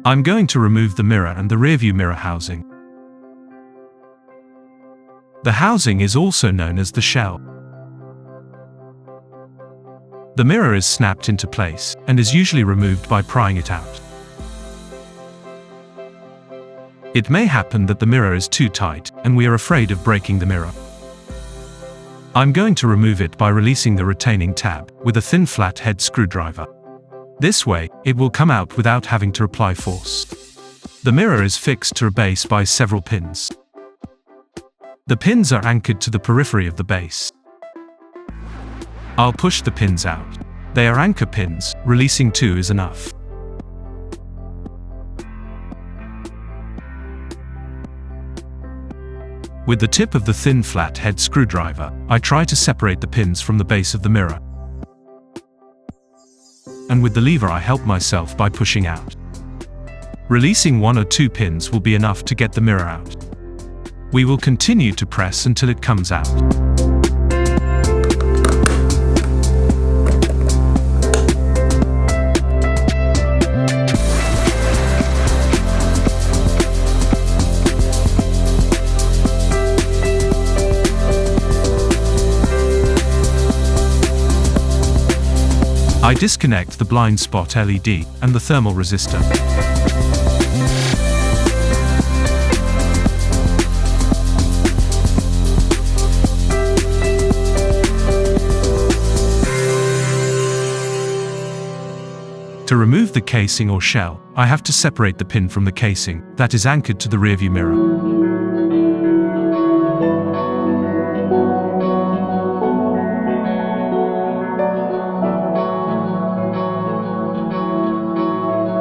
I'm going to remove the mirror and the rearview mirror housing. The housing is also known as the shell. The mirror is snapped into place and is usually removed by prying it out. It may happen that the mirror is too tight and we are afraid of breaking the mirror. I'm going to remove it by releasing the retaining tab with a thin flat head screwdriver. This way, it will come out without having to apply force. The mirror is fixed to a base by several pins. The pins are anchored to the periphery of the base. I'll push the pins out. They are anchor pins, releasing 2 is enough. With the tip of the thin flat head screwdriver, I try to separate the pins from the base of the mirror. And with the lever I help myself by pushing out. Releasing 1 or 2 pins will be enough to get the mirror out. We will continue to press until it comes out. I disconnect the blind spot LED and the thermal resistor. To remove the casing or shell, I have to separate the pin from the casing that is anchored to the rearview mirror.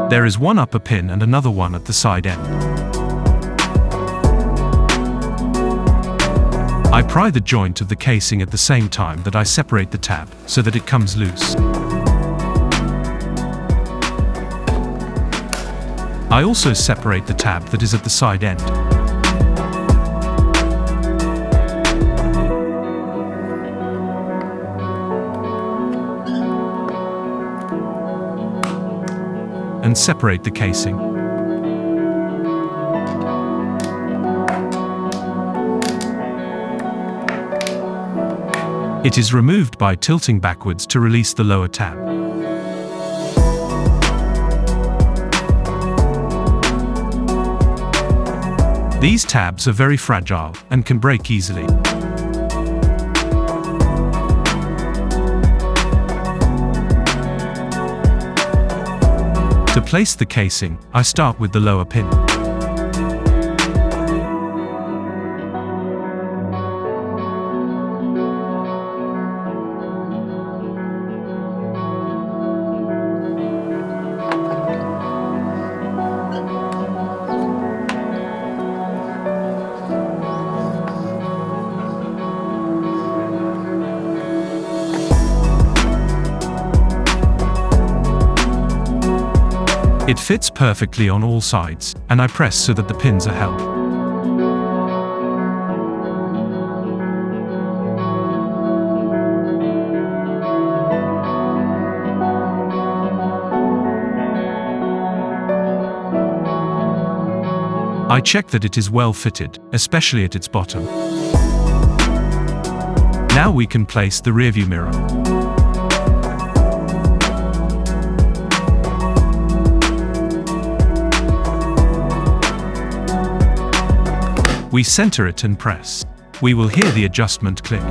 There is one upper pin and another one at the side end. I pry the joint of the casing at the same time that I separate the tab, so that it comes loose. I also separate the tab that is at the side end. And separate the casing. It is removed by tilting backwards to release the lower tab. These tabs are very fragile and can break easily. To place the casing, I start with the lower pin. It fits perfectly on all sides, and I press so that the pins are held. I check that it is well fitted, especially at its bottom. Now we can place the rearview mirror. We center it and press. We will hear the adjustment click.